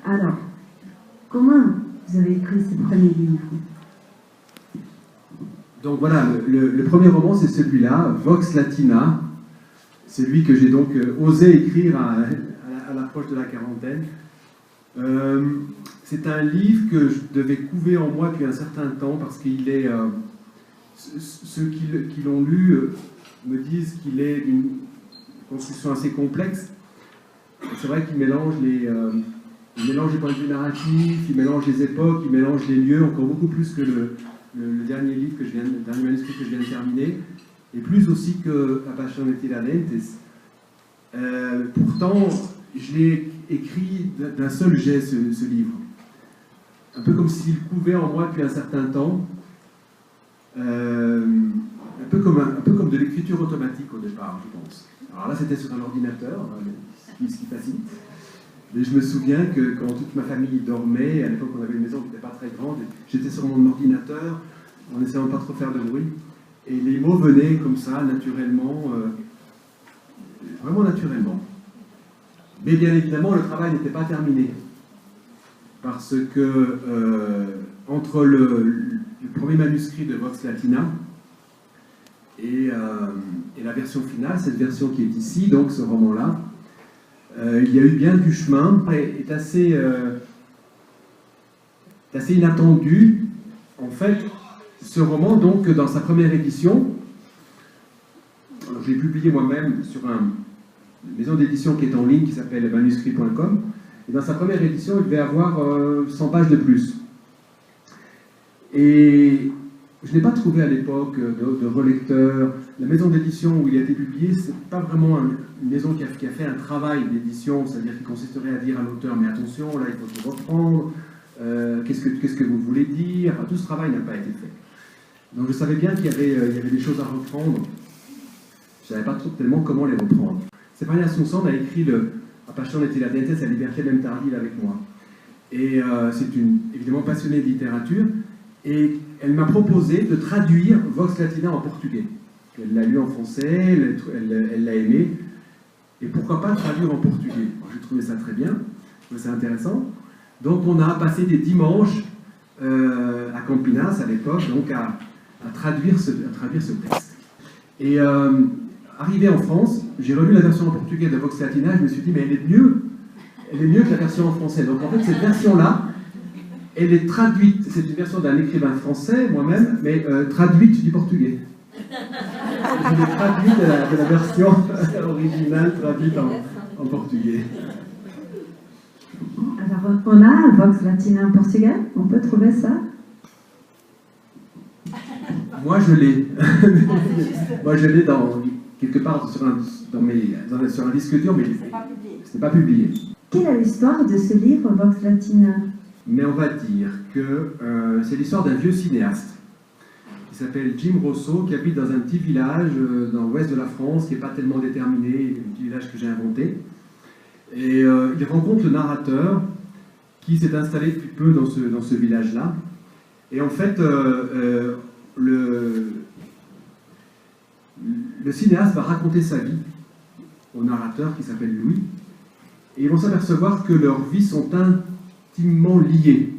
Alors, comment vous avez écrit ce premier livre? Donc voilà, le premier roman, c'est celui-là, Vox Latina, celui que j'ai donc osé écrire à l'approche de la quarantaine. C'est un livre que je devais couver en moi depuis un certain temps, parce qu'il est... ceux qui l'ont lu me disent qu'il est d'une construction assez complexe. C'est vrai qu'il mélange les points de vue narratifs, il mélange les époques, il mélange les lieux, encore beaucoup plus que le dernier livre le dernier manuscrit que je viens de terminer, et plus aussi que Apasionate Tiradentes. Pourtant, je l'ai écrit d'un seul jet, ce livre. Un peu comme s'il couvait en moi depuis un certain temps. Un peu comme de l'écriture automatique au départ, je pense. Alors là, c'était sur un ordinateur, ce qui facilite. Et je me souviens que quand toute ma famille dormait, à l'époque on avait une maison qui n'était pas très grande, j'étais sur mon ordinateur, en essayant de ne pas trop faire de bruit, et les mots venaient comme ça, naturellement, vraiment naturellement. Mais bien évidemment, le travail n'était pas terminé, parce que entre le premier manuscrit de Vox Latina et la version finale, cette version qui est ici, donc ce roman-là, il y a eu bien du chemin, est assez inattendu. En fait, ce roman, donc, dans sa première édition, je l'ai publié moi-même sur une maison d'édition qui est en ligne, qui s'appelle manuscrit.com, et dans sa première édition, il devait avoir 100 pages de plus. Et je n'ai pas trouvé à l'époque de relecteur. La maison d'édition où il a été publié, ce n'est pas vraiment une maison qui a fait un travail d'édition, c'est-à-dire qui consisterait à dire à l'auteur, mais attention, là il faut tout reprendre, qu'est-ce que vous voulez dire, tout ce travail n'a pas été fait. Donc je savais bien qu'il y avait des choses à reprendre, je ne savais pas tellement comment les reprendre. Stéphanie Assunção a écrit Apasionate Tiradentes, La liberté même tardive avec moi. Et c'est évidemment passionnée de littérature, et elle m'a proposé de traduire Vox Latina en portugais. Elle l'a lu en français, elle l'a aimé, et pourquoi pas le traduire en portugais. J'ai trouvé ça très bien, c'est intéressant. Donc on a passé des dimanches à Campinas à l'époque, donc à traduire ce texte. Et arrivé en France, j'ai relu la version en portugais de Vox Latina, je me suis dit, mais elle est mieux que la version en français. Donc en fait, cette version-là, elle est traduite, c'est une version d'un écrivain français, moi-même, mais traduite du portugais. Je l'ai traduite de la version originale, traduite en portugais. Alors, on a un Vox Latina en portugais? On peut trouver ça? Moi, je l'ai. Moi, je l'ai quelque part sur un disque dur, mais ce n'est pas publié. Quelle est l'histoire de ce livre, Vox Latina? Mais on va dire que c'est l'histoire d'un vieux cinéaste qui s'appelle Jim Rosso, qui habite dans un petit village dans l'ouest de la France, qui n'est pas tellement déterminé, un petit village que j'ai inventé. Et il rencontre le narrateur qui s'est installé depuis peu dans ce village-là. Et en fait, le cinéaste va raconter sa vie au narrateur qui s'appelle Louis. Et ils vont s'apercevoir que leurs vies sont intimement liées.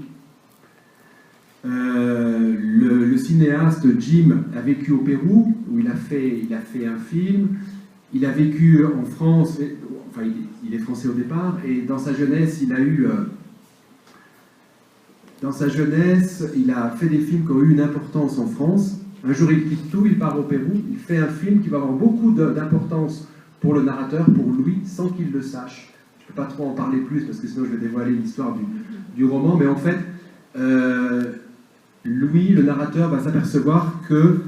Le cinéaste Jim a vécu au Pérou, où il a fait un film. Il a vécu en France, enfin il est français au départ, et dans sa jeunesse, il a fait des films qui ont eu une importance en France. Un jour, il quitte tout, il part au Pérou, il fait un film qui va avoir beaucoup d'importance pour le narrateur, pour Louis, sans qu'il le sache. Je ne peux pas trop en parler plus, parce que sinon je vais dévoiler l'histoire du roman, mais en fait, Louis, le narrateur, va s'apercevoir que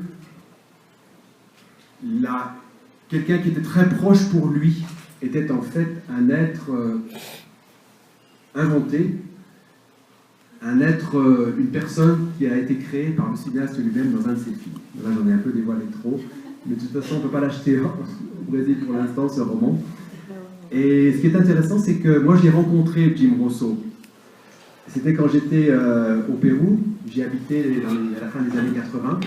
quelqu'un qui était très proche pour lui était en fait un être inventé, une personne qui a été créée par le cinéaste lui-même dans un de ses films. Là, j'en ai un peu dévoilé trop, mais de toute façon, on ne peut pas l'acheter au Brésil pour l'instant, ce roman. Et ce qui est intéressant, c'est que moi, j'ai rencontré Jim Rosso. C'était quand j'étais au Pérou, j'y habitais à la fin des années 80,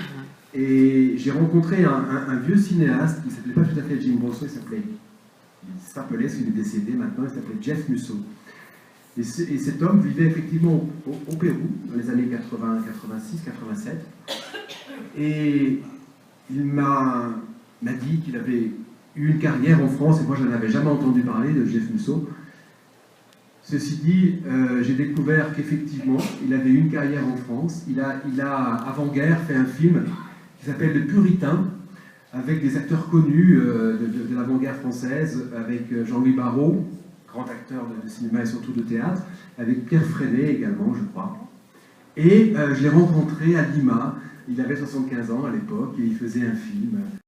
et j'ai rencontré un vieux cinéaste qui ne s'appelait pas tout à fait Jim Rosso, il s'appelait, parce qu'il est décédé maintenant, il s'appelait Jeff Musso. Et cet homme vivait effectivement au Pérou, dans les années 80, 86, 87. Et il m'a dit qu'il avait eu une carrière en France, et moi je n'en avais jamais entendu parler de Jeff Musso. Ceci dit, j'ai découvert qu'effectivement, il avait eu une carrière en France. Il a avant-guerre, fait un film qui s'appelle Le Puritain, avec des acteurs connus de l'avant-guerre française, avec Jean-Louis Barrault, grand acteur de cinéma et surtout de théâtre, avec Pierre Freinet également, je crois. Et je l'ai rencontré à Lima, il avait 75 ans à l'époque, et il faisait un film